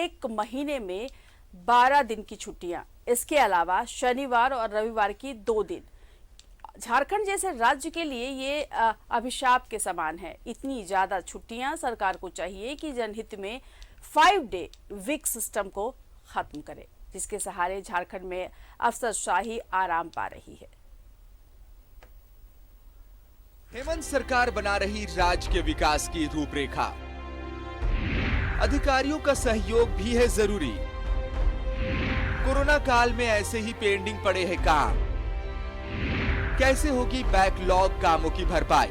एक महीने में 12 दिन की छुट्टियां, इसके अलावा शनिवार और रविवार की 2 दिन। झारखंड जैसे राज्य के लिए ये अभिशाप के समान है। इतनी ज्यादा छुट्टियां सरकार को चाहिए कि जनहित में 5 डे वीक सिस्टम को खत्म करे, जिसके सहारे झारखंड में अफसरशाही आराम पा रही है। हेमंत सरकार बना रही राज्य के विकास की रूपरेखा। अधिकारियों का सहयोग भी है जरूरी। कोरोना काल में ऐसे ही पेंडिंग पड़े हैं काम। कैसे होगी बैकलॉग कामों की भरपाई?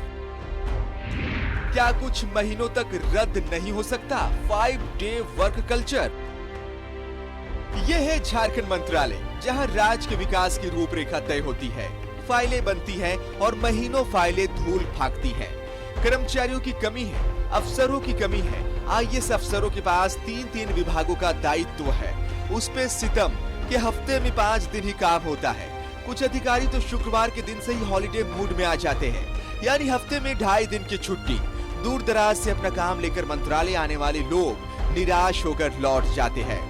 क्या कुछ महीनों तक रद्द नहीं हो सकता 5 डे वर्क कल्चर? यह है झारखंड मंत्रालय, जहां राज्य के विकास की रूपरेखा तय होती है, फाइलें बनती हैं और महीनों फाइलें धूल भागती हैं। कर्मचारियों की कमी है, अफसरों की कमी है। आईएएस अफसरों के पास 3 विभागों का दायित्व है। उस पे सितम के हफ्ते में 5 दिन ही काम होता है। कुछ अधिकारी तो शुक्रवार के दिन से ही हॉलिडे मूड में आ जाते हैं, यानी हफ्ते में 2.5 दिन की छुट्टी। दूर दराज से अपना काम लेकर मंत्रालय आने वाले लोग निराश होकर लौट जाते हैं।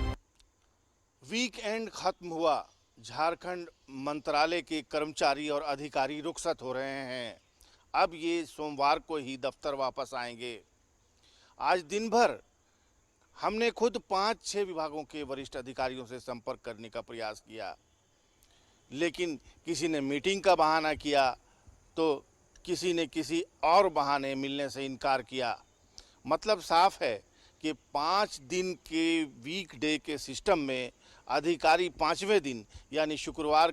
वीकेंड खत्म हुआ, झारखंड मंत्रालय के कर्मचारी और अधिकारी रुखसत हो रहे हैं। अब ये सोमवार को ही दफ्तर वापस आएंगे। आज दिन भर हमने खुद 5-6 विभागों के वरिष्ठ अधिकारियों से संपर्क करने का प्रयास किया, लेकिन किसी ने मीटिंग का बहाना किया तो किसी ने किसी और बहाने मिलने से इनकार किया। मतलब साफ है कि 5 दिन के वीकडे के सिस्टम में अधिकारी 5वें दिन यानी शुक्रवार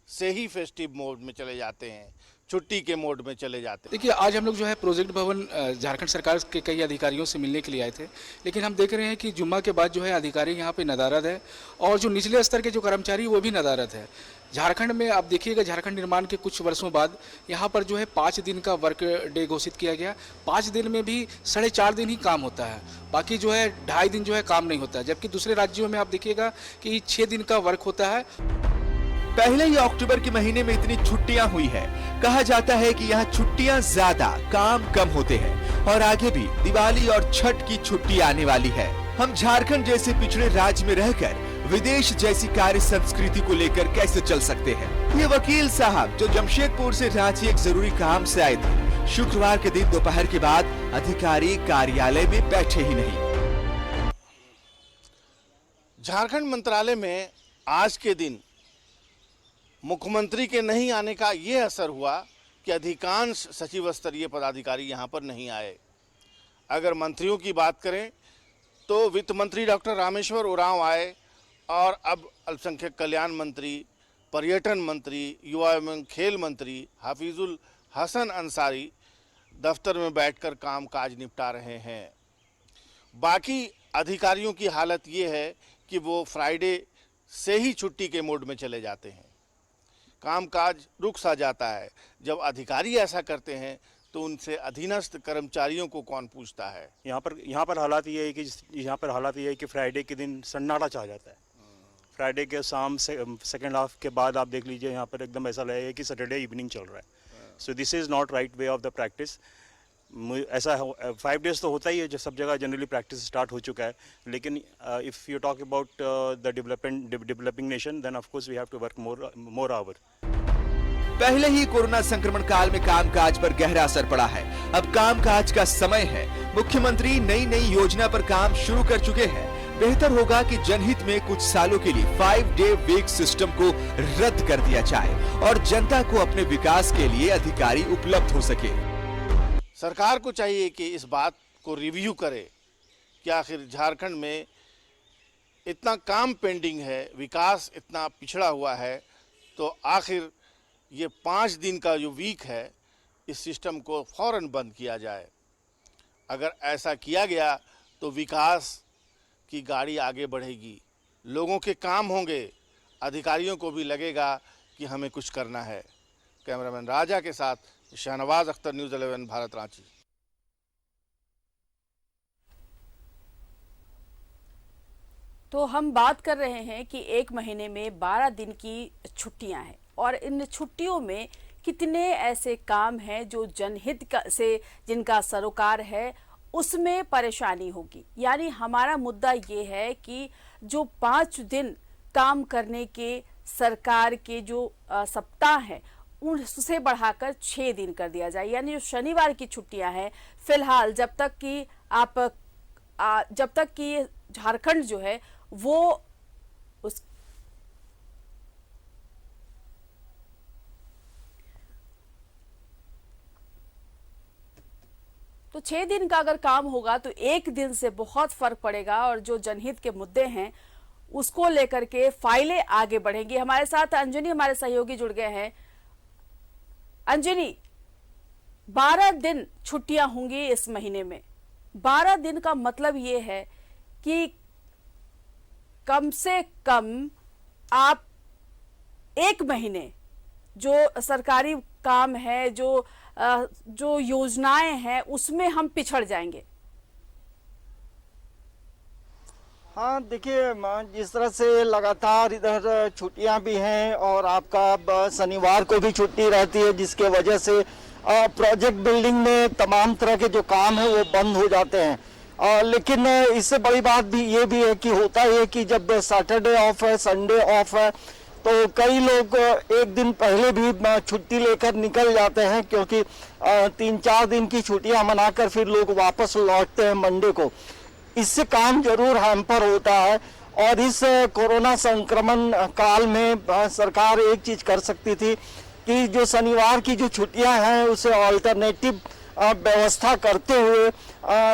से ही फेस्टिव मोड में चले जाते हैं, छुट्टी के मोड में चले जाते हैं। देखिए, आज हम लोग जो है प्रोजेक्ट भवन झारखंड सरकार के कई अधिकारियों से मिलने के लिए आए थे, लेकिन हम देख रहे हैं कि जुम्मा के बाद जो है अधिकारी यहाँ पे नदारद है और जो निचले स्तर के जो कर्मचारी वो भी नदारद है। झारखंड में आप देखिएगा, झारखंड निर्माण के कुछ वर्षों बाद यहाँ पर जो है 5 दिन का वर्क डे घोषित किया गया। 5 दिन में भी 4.5 दिन ही काम होता है, बाकी जो है 2.5 दिन जो है काम नहीं होता है। जबकि दूसरे राज्यों में आप देखिएगा कि 6 दिन का वर्क होता है। पहले ही अक्टूबर के महीने में इतनी छुट्टियां हुई है। कहा जाता है कि यहाँ छुट्टियां ज्यादा, काम कम होते हैं और आगे भी दिवाली और छठ की छुट्टी आने वाली है। हम झारखंड जैसे पिछड़े राज्य में रहकर विदेश जैसी कार्य संस्कृति को लेकर कैसे चल सकते हैं? ये वकील साहब जो जमशेदपुर से रांची एक जरूरी काम से आए थे, शुक्रवार के दिन दोपहर के बाद अधिकारी कार्यालय में बैठे ही नहीं। झारखंड मंत्रालय में आज के दिन मुख्यमंत्री के नहीं आने का ये असर हुआ कि अधिकांश सचिव स्तरीय पदाधिकारी यहाँ पर नहीं आए। अगर मंत्रियों की बात करें तो वित्त मंत्री डॉक्टर रामेश्वर उरांव आए और अब अल्पसंख्यक कल्याण मंत्री, पर्यटन मंत्री, युवा एवं खेल मंत्री हाफिजुल हसन अंसारी दफ्तर में बैठकर काम काज निपटा रहे हैं। बाकी अधिकारियों की हालत ये है कि वो फ्राइडे से ही छुट्टी के मोड में चले जाते हैं। कामकाज रुक सा जाता है। जब अधिकारी ऐसा करते हैं तो उनसे अधीनस्थ कर्मचारियों को कौन पूछता है? यहाँ पर हालात ये है कि फ्राइडे के दिन सन्नाटा छा जाता है। फ्राइडे के शाम से सेकेंड हाफ के बाद आप देख लीजिए, यहाँ पर एकदम ऐसा लगेगा कि सैटरडे इवनिंग चल रहा है। So this is not right way of the practice. ऐसा 5 डेज तो होता ही है, जो सब जगह जनरली प्रैक्टिस स्टार्ट हो चुका है। लेकिन if you talk about the developing nation, then of course we have to work more hour. पहले ही कोरोना संक्रमण काल में कामकाज पर गहरा असर पड़ा है। अब कामकाज का समय है। मुख्यमंत्री नई योजना पर काम शुरू कर चुके हैं। बेहतर होगा कि जनहित में कुछ सालों के लिए 5 डे वीक सिस्टम को रद्द कर दिया जाए और जनता को अपने विकास के लिए अधिकारी उपलब्ध हो सके। सरकार को चाहिए कि इस बात को रिव्यू करे कि आखिर झारखंड में इतना काम पेंडिंग है, विकास इतना पिछड़ा हुआ है, तो आखिर ये 5 दिन का जो वीक है, इस सिस्टम को फौरन बंद किया जाए। अगर ऐसा किया गया तो विकास की गाड़ी आगे बढ़ेगी, लोगों के काम होंगे, अधिकारियों को भी लगेगा कि हमें कुछ करना है। कैमरामैन राजा के साथ शाहनवाज अख्तर, न्यूज़ 11 भारत, रांची। तो हम बात कर रहे हैं कि एक महीने में 12 दिन की छुट्टियां हैं और इन छुट्टियों में कितने ऐसे काम हैं जो जनहित से जिनका सरोकार है उसमें परेशानी होगी। यानी हमारा मुद्दा ये है कि जो 5 दिन काम करने के सरकार के जो सप्ताह है उससे बढ़ाकर 6 दिन कर दिया जाए। यानी जो शनिवार की छुट्टियां हैं फिलहाल जब तक कि झारखंड जो है वो उस तो 6 दिन का अगर काम होगा तो 1 दिन से बहुत फर्क पड़ेगा और जो जनहित के मुद्दे हैं उसको लेकर के फाइलें आगे बढ़ेंगी। हमारे साथ अंजनी हमारे सहयोगी जुड़ गए हैं। अंजनी, 12 दिन छुट्टियां होंगी इस महीने में। 12 दिन का मतलब ये है कि कम से कम आप 1 महीने जो सरकारी काम है, जो योजनाएं हैं उसमें हम पिछड़ जाएंगे। हाँ देखिए, जिस तरह से लगातार इधर छुट्टियां भी हैं और आपका शनिवार को भी छुट्टी रहती है, जिसके वजह से प्रोजेक्ट बिल्डिंग में तमाम तरह के जो काम है वो बंद हो जाते हैं। लेकिन इससे बड़ी बात भी ये भी है कि होता है कि जब सैटरडे ऑफ है, संडे ऑफ है, तो कई लोग 1 दिन पहले भी छुट्टी लेकर निकल जाते हैं, क्योंकि 3-4 दिन की छुट्टियां मनाकर फिर लोग वापस लौटते हैं मंडे को। इससे काम जरूर हैम्पर होता है। और इस कोरोना संक्रमण काल में सरकार एक चीज कर सकती थी कि जो शनिवार की जो छुट्टियां हैं उसे ऑल्टरनेटिव व्यवस्था करते हुए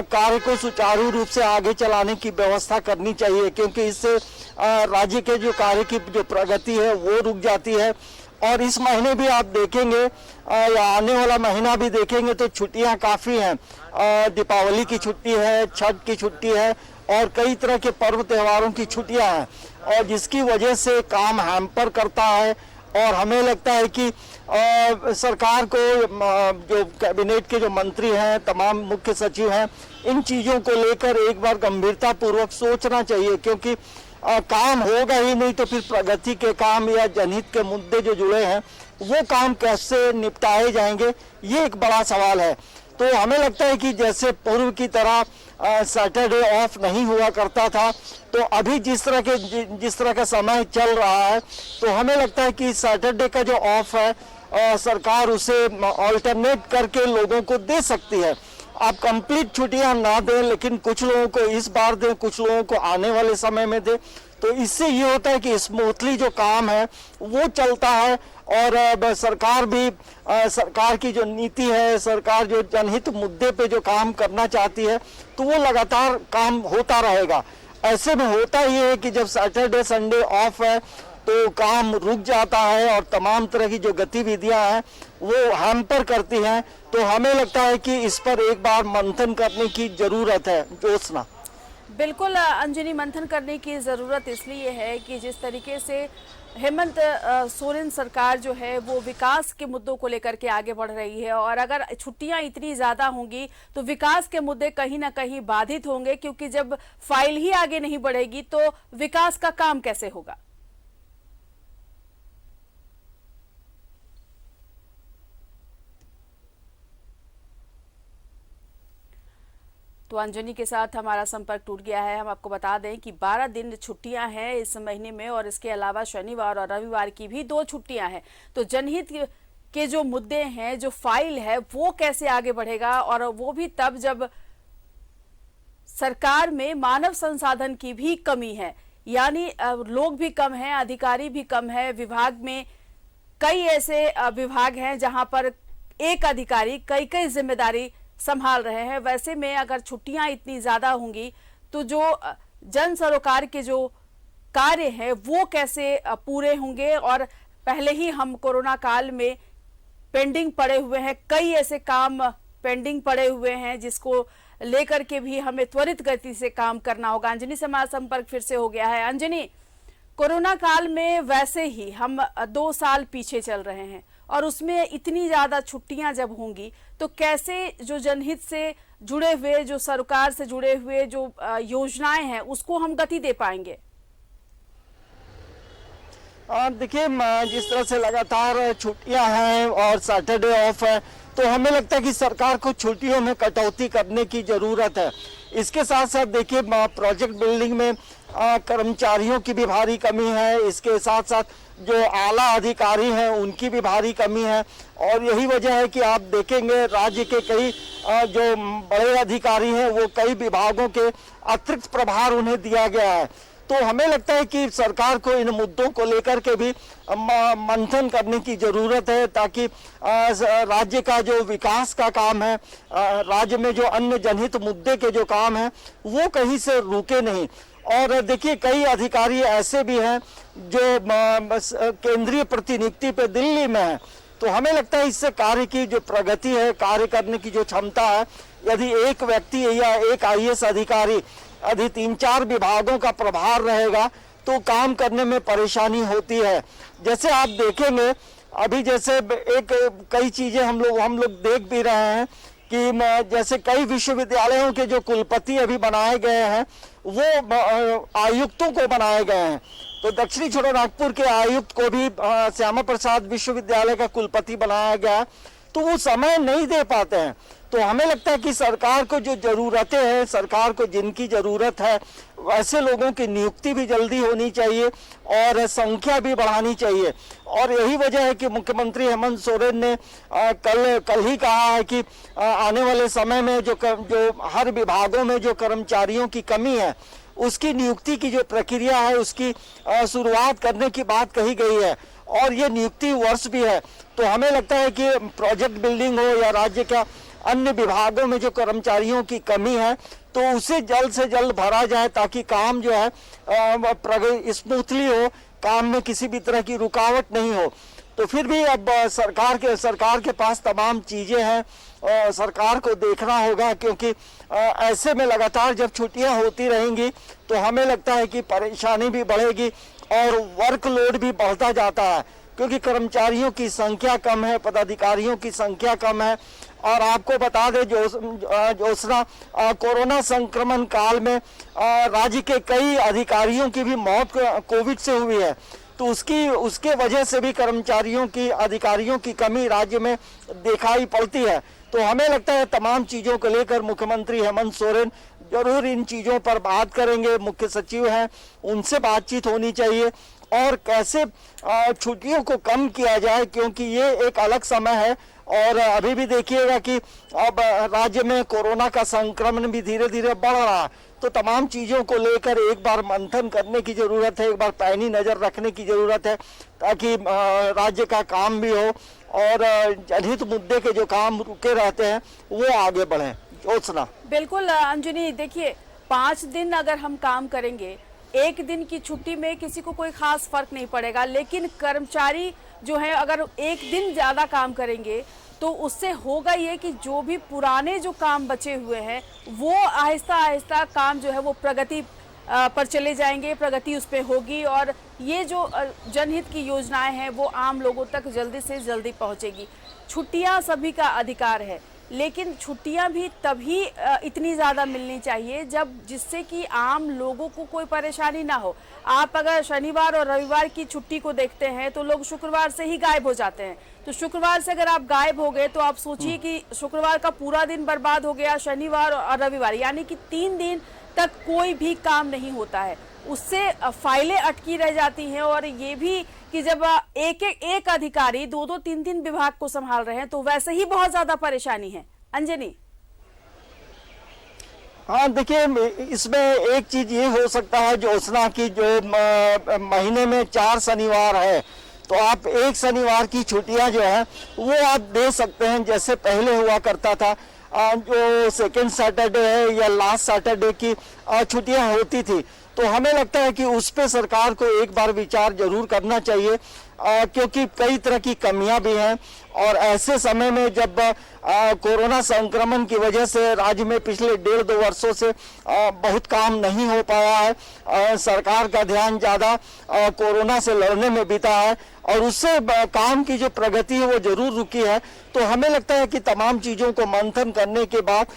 कार्य को सुचारू रूप से आगे चलाने की व्यवस्था करनी चाहिए, क्योंकि इससे राज्य के जो कार्य की जो प्रगति है वो रुक जाती है। और इस महीने भी आप देखेंगे या आने वाला महीना भी देखेंगे तो छुट्टियां काफ़ी हैं। दीपावली की छुट्टी है, छठ की छुट्टी है और कई तरह के पर्व त्योहारों की छुट्टियां हैं, और जिसकी वजह से काम हैम्पर करता है। और हमें लगता है कि सरकार को जो कैबिनेट के जो मंत्री हैं, तमाम मुख्य सचिव हैं, इन चीज़ों को लेकर एक बार गंभीरता पूर्वक सोचना चाहिए, क्योंकि काम होगा ही नहीं तो फिर प्रगति के काम या जनहित के मुद्दे जो जुड़े हैं वो काम कैसे निपटाए जाएंगे, ये एक बड़ा सवाल है। तो हमें लगता है कि जैसे पूर्व की तरह सैटरडे ऑफ नहीं हुआ करता था, तो अभी जिस तरह का समय चल रहा है, तो हमें लगता है कि सैटरडे का जो ऑफ है सरकार उसे ऑल्टरनेट करके लोगों को दे सकती है। आप कंप्लीट छुट्टियां ना दें, लेकिन कुछ लोगों को इस बार दें, कुछ लोगों को आने वाले समय में दें। तो इससे ये होता है कि स्मूथली जो काम है वो चलता है। और सरकार की जो नीति है, सरकार जो जनहित मुद्दे पे जो काम करना चाहती है, तो वो लगातार काम होता रहेगा। ऐसे में होता ये है कि जब सैटरडे संडे ऑफ है तो काम रुक जाता है और तमाम तरह की जो गतिविधियां हैं वो हैम्पर करती हैं। तो हमें लगता है कि इस पर एक बार मंथन करने की जरूरत है। ज्योत्सना, बिल्कुल अंजनी, मंथन करने की ज़रूरत इसलिए है कि जिस तरीके से हेमंत सोरेन सरकार जो है वो विकास के मुद्दों को लेकर के आगे बढ़ रही है, और अगर छुट्टियां इतनी ज़्यादा होंगी तो विकास के मुद्दे कहीं ना कहीं बाधित होंगे, क्योंकि जब फाइल ही आगे नहीं बढ़ेगी तो विकास का काम कैसे होगा। तो अंजनी के साथ हमारा संपर्क टूट गया है। हम आपको बता दें कि 12 दिन छुट्टियां हैं इस महीने में, और इसके अलावा शनिवार और रविवार की भी 2 छुट्टियां हैं। तो जनहित के जो मुद्दे हैं, जो फाइल है, वो कैसे आगे बढ़ेगा, और वो भी तब जब सरकार में मानव संसाधन की भी कमी है। यानी लोग भी कम हैं, अधिकारी भी कम है। विभाग में कई ऐसे विभाग हैं जहां पर एक अधिकारी कई जिम्मेदारी संभाल रहे हैं। वैसे में अगर छुट्टियां इतनी ज्यादा होंगी तो जो जन सरोकार के जो कार्य हैं वो कैसे पूरे होंगे। और पहले ही हम कोरोना काल में पेंडिंग पड़े हुए हैं, कई ऐसे काम पेंडिंग पड़े हुए हैं जिसको लेकर के भी हमें त्वरित गति से काम करना होगा। अंजनी से हमारा संपर्क फिर से हो गया है। अंजनी, कोरोना काल में वैसे ही हम 2 साल पीछे चल रहे हैं, और उसमें इतनी ज्यादा छुट्टियां जब होंगी तो कैसे जो जनहित से जुड़े हुए, जो सरकार से जुड़े हुए जो योजनाएं हैं उसको हम गति दे पाएंगे। देखिए, जिस तरह से लगातार छुट्टियां हैं और सैटरडे ऑफ है, तो हमें लगता है कि सरकार को छुट्टियों में कटौती करने की जरूरत है। इसके साथ साथ देखिए प्रोजेक्ट बिल्डिंग में कर्मचारियों की भी भारी कमी है, इसके साथ साथ जो आला अधिकारी हैं उनकी भी भारी कमी है, और यही वजह है कि आप देखेंगे राज्य के कई जो बड़े अधिकारी हैं वो कई विभागों के अतिरिक्त प्रभार उन्हें दिया गया है। तो हमें लगता है कि सरकार को इन मुद्दों को लेकर के भी मंथन करने की जरूरत है, ताकि राज्य का जो विकास का काम है, राज्य में जो अन्य जनहित मुद्दे के जो काम है वो कहीं से रुके नहीं। और देखिए कई अधिकारी ऐसे भी हैं जो केंद्रीय प्रतिनियुक्ति पे दिल्ली में है, तो हमें लगता है इससे कार्य की जो प्रगति है, कार्य करने की जो क्षमता है, यदि एक व्यक्ति या एक IAS अधिकारी यदि 3-4 विभागों का प्रभार रहेगा तो काम करने में परेशानी होती है। जैसे आप देखेंगे अभी जैसे कई चीजें हम लोग देख भी रहे हैं कि जैसे कई विश्वविद्यालयों के जो कुलपति अभी बनाए गए हैं वो आयुक्तों को बनाए गए हैं। तो दक्षिणी छोटानागपुर के आयुक्त को भी श्यामा प्रसाद विश्वविद्यालय का कुलपति बनाया गया, तो वो समय नहीं दे पाते हैं। तो हमें लगता है कि सरकार को जो जरूरतें हैं, सरकार को जिनकी जरूरत है वैसे लोगों की नियुक्ति भी जल्दी होनी चाहिए और संख्या भी बढ़ानी चाहिए। और यही वजह है कि मुख्यमंत्री हेमंत सोरेन ने कल ही कहा है कि आने वाले समय में जो हर विभागों में जो कर्मचारियों की कमी है उसकी नियुक्ति की जो प्रक्रिया है उसकी शुरुआत करने की बात कही गई है, और ये नियुक्ति वर्ष भी है। तो हमें लगता है कि प्रोजेक्ट बिल्डिंग हो या राज्य का अन्य विभागों में जो कर्मचारियों की कमी है तो उसे जल्द से जल्द भरा जाए, ताकि काम जो है स्मूथली हो, काम में किसी भी तरह की रुकावट नहीं हो। तो फिर भी अब सरकार के पास तमाम चीजें हैं, सरकार को देखना होगा, क्योंकि ऐसे में लगातार जब छुट्टियां होती रहेंगी तो हमें लगता है कि परेशानी भी बढ़ेगी और वर्कलोड भी बढ़ता जाता है, क्योंकि कर्मचारियों की संख्या कम है, पदाधिकारियों की संख्या कम है। और आपको बता दें जोसना कोरोना संक्रमण काल में राज्य के कई अधिकारियों की भी मौत कोविड से हुई है, तो उसके वजह से भी कर्मचारियों की अधिकारियों की कमी राज्य में दिखाई पड़ती है। तो हमें लगता है तमाम चीजों को लेकर मुख्यमंत्री हेमंत सोरेन जरूर इन चीजों पर बात करेंगे। मुख्य सचिव हैं, उनसे बातचीत होनी चाहिए और कैसे छुट्टियों को कम किया जाए, क्योंकि ये एक अलग समय है। और अभी भी देखिएगा कि अब राज्य में कोरोना का संक्रमण भी धीरे धीरे बढ़ रहा है, तो तमाम चीजों को लेकर एक बार मंथन करने की जरूरत है, एक बार पैनी नजर रखने की जरूरत है, ताकि राज्य का काम भी हो और जनहित मुद्दे के जो काम रुके रहते हैं वो आगे बढ़े। जोत्सना। बिल्कुल अंजनी, देखिए 5 दिन अगर हम काम करेंगे, 1 दिन की छुट्टी में किसी को कोई खास फर्क नहीं पड़ेगा, लेकिन कर्मचारी जो है अगर 1 दिन ज्यादा काम करेंगे तो उससे होगा ये कि जो भी पुराने जो काम बचे हुए हैं वो आहिस्ता आहिस्ता काम जो है वो प्रगति पर चले जाएंगे, प्रगति उस पर होगी और ये जो जनहित की योजनाएं हैं वो आम लोगों तक जल्दी से जल्दी पहुंचेगी। छुट्टियां सभी का अधिकार है, लेकिन छुट्टियां भी तभी इतनी ज़्यादा मिलनी चाहिए जब जिससे कि आम लोगों को कोई परेशानी ना हो। आप अगर शनिवार और रविवार की छुट्टी को देखते हैं तो लोग शुक्रवार से ही गायब हो जाते हैं, तो शुक्रवार से अगर आप गायब हो गए तो आप सोचिए कि शुक्रवार का पूरा दिन बर्बाद हो गया, शनिवार और रविवार यानी कि 3 दिन तक कोई भी काम नहीं होता है, उससे फाइलें अटकी रह जाती हैं। और ये भी कि जब एक अधिकारी 2-3 विभाग को संभाल रहे हैं तो वैसे ही बहुत ज्यादा परेशानी है। अंजनी। हाँ देखिए, इसमें एक चीज ये हो सकता है जोत्सना की, जो महीने में 4 शनिवार है तो आप एक शनिवार की छुट्टियां जो है वो आप दे सकते हैं, जैसे पहले हुआ करता था। जो सेकेंड सैटरडे है या लास्ट सैटरडे की छुट्टियां होती थी, तो हमें लगता है कि उस पे सरकार को एक बार विचार जरूर करना चाहिए, क्योंकि कई तरह की कमियां भी हैं। और ऐसे समय में जब कोरोना संक्रमण की वजह से राज्य में पिछले 1.5-2 वर्षों से बहुत काम नहीं हो पाया है, सरकार का ध्यान ज़्यादा कोरोना से लड़ने में बीता है और उससे काम की जो प्रगति है वो जरूर रुकी है। तो हमें लगता है कि तमाम चीज़ों को मंथन करने के बाद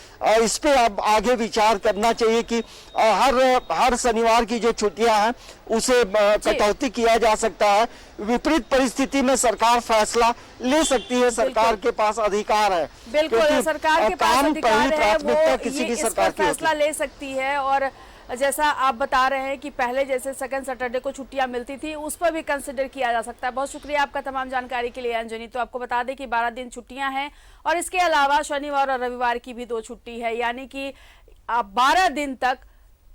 इस पे अब आगे विचार करना चाहिए कि हर शनिवार की जो छुट्टियां हैं उसे कटौती किया जा सकता है, विपरीत परिस्थिति में सरकार फैसला ले सकती है। सरकार के पास अधिकार है। बिल्कुल, क्योंकि सरकार के पास काम अधिकार पहली है, प्राथमिकता वो किसी ये भी इस सरकार पर की होती फैसला है। ले सकती है। और जैसा आप बता रहे हैं कि पहले जैसे सेकंड सैटरडे को छुट्टियां मिलती थी, उस पर भी कंसिडर किया जा सकता है। बहुत शुक्रिया आपका तमाम जानकारी के लिए अंजनी। तो आपको बता दें कि 12 दिन छुट्टियां हैं और इसके अलावा शनिवार और रविवार की भी 2 छुट्टी है, यानी कि 12 दिन तक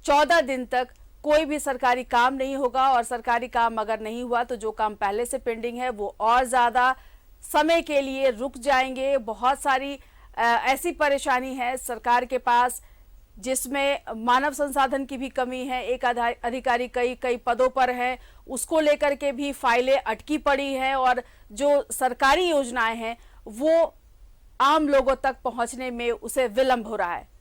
14 दिन तक कोई भी सरकारी काम नहीं होगा। और सरकारी काम अगर नहीं हुआ तो जो काम पहले से पेंडिंग है वो और ज्यादा समय के लिए रुक जाएंगे। बहुत सारी ऐसी परेशानी है सरकार के पास जिसमें मानव संसाधन की भी कमी है। एक अधिकारी कई पदों पर है, उसको लेकर के भी फाइलें अटकी पड़ी हैं और जो सरकारी योजनाएं हैं वो आम लोगों तक पहुंचने में उसे विलंब हो रहा है।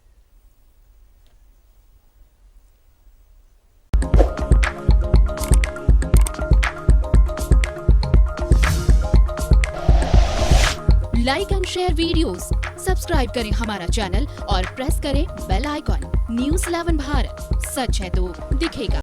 Like and share videos, subscribe करें हमारा चैनल और प्रेस करें बेल आइकॉन। न्यूज़ 11 भारत, सच है तो दिखेगा।